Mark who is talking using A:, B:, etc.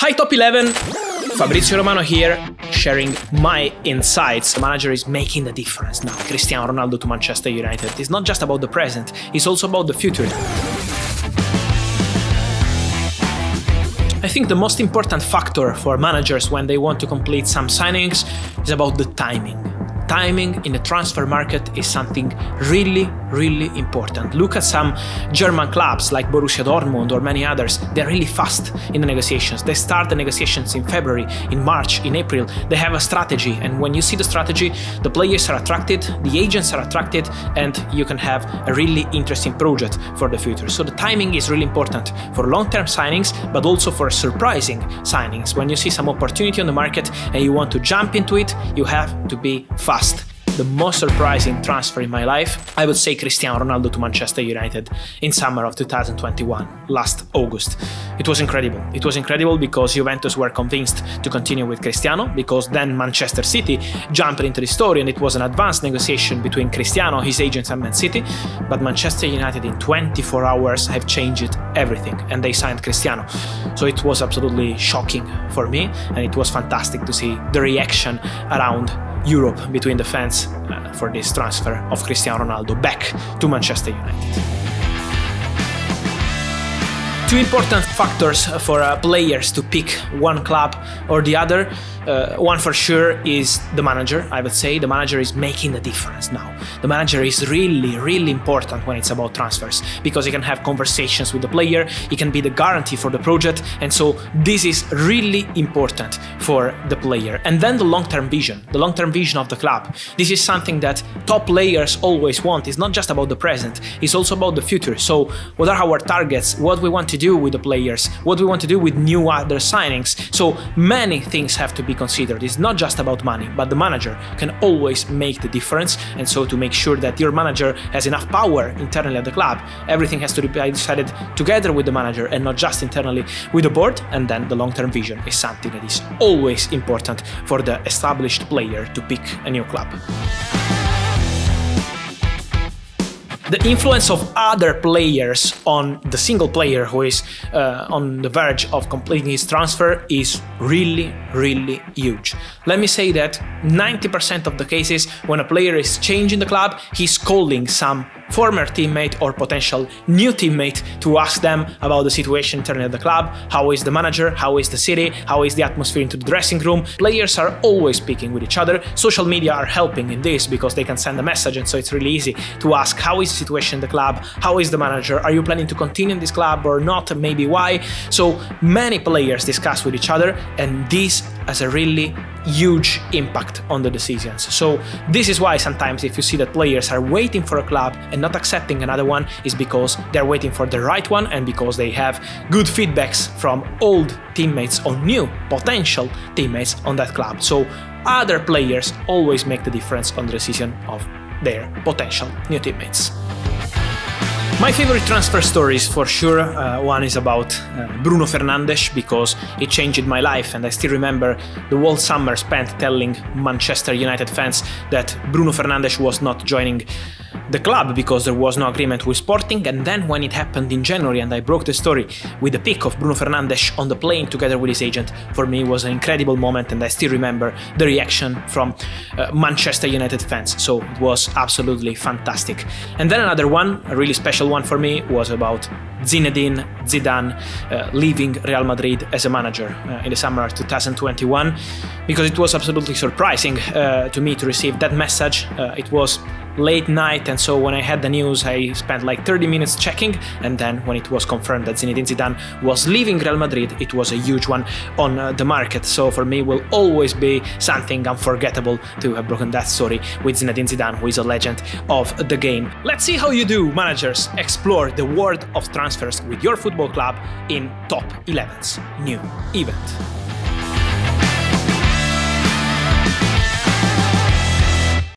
A: Hi Top 11, Fabrizio Romano here, sharing my insights. The manager is making the difference now. Cristiano Ronaldo to Manchester United. It's not just about the present, it's also about the future. I think the most important factor for managers when they want to complete some signings is about the timing. Timing in the transfer market is something really important. Look at some German clubs like Borussia Dortmund or many others. They're really fast in the negotiations. They start the negotiations in February, in March, in April. They have a strategy, and when you see the strategy, the players are attracted, the agents are attracted, and you can have a really interesting project for the future. So the timing is really important for long-term signings, but also for surprising signings. When you see some opportunity on the market and you want to jump into it, you have to be fast. The most surprising transfer in my life, I would say Cristiano Ronaldo to Manchester United in summer of 2021, last August. It was incredible. It was incredible because Juventus were convinced to continue with Cristiano, because then Manchester City jumped into the story and it was an advanced negotiation between Cristiano, his agents and Man City. But Manchester United in 24 hours have changed everything and they signed Cristiano. So it was absolutely shocking for me, and it was fantastic to see the reaction around Europe between the fans for this transfer of Cristiano Ronaldo back to Manchester United. Two important factors for players to pick one club or the other. One for sure is the manager. I would say the manager is making the difference now. The manager is really important when it's about transfers, because he can have conversations with the player, he can be the guarantee for the project, and so this is really important for the player. And then the long-term vision of the club. This is something that top players always want. It's not just about the present, it's also about the future. So what are our targets? What we want to do with the players? What we want to do with new other signings? So many things have to be considered. It's not just about money, but the manager can always make the difference. And so to make sure that your manager has enough power internally at the club, everything has to be decided together with the manager and not just internally with the board. And then the long-term vision is something that is always important for the established player to pick a new club. The influence of other players on the single player who is on the verge of completing his transfer is really huge. Let me say that 90% of the cases when a player is changing the club, he's calling some former teammate or potential new teammate to ask them about the situation internally at the club. How is the manager? How is the city? How is the atmosphere into the dressing room? Players are always speaking with each other. Social media are helping in this because they can send a message, and so it's really easy to ask how is the situation in the club? How is the manager? Are you planning to continue in this club or not? Maybe why? So many players discuss with each other, and this has a really huge impact on the decisions. So this is why sometimes if you see that players are waiting for a club and not accepting another one, is because they're waiting for the right one and because they have good feedbacks from old teammates or new potential teammates on that club. So other players always make the difference on the decision of their potential new teammates. My favorite transfer stories, for sure, one is about Bruno Fernandes, because it changed my life, and I still remember the whole summer spent telling Manchester United fans that Bruno Fernandes was not joining the club because there was no agreement with Sporting. And then when it happened in January and I broke the story with the pic of Bruno Fernandes on the plane together with his agent, for me it was an incredible moment, and I still remember the reaction from Manchester United fans. So it was absolutely fantastic. And then another one, a really special one for me, was about Zinedine Zidane leaving Real Madrid as a manager in the summer of 2021, because it was absolutely surprising to me to receive that message. It was late night, and so when I had the news I spent like 30 minutes checking, and then when it was confirmed that Zinedine Zidane was leaving Real Madrid, it was a huge one on the market. So for me will always be something unforgettable to have broken that story with Zinedine Zidane, who is a legend of the game. Let's see how you do, managers, explore the world of transfers with your football club in Top 11's new event.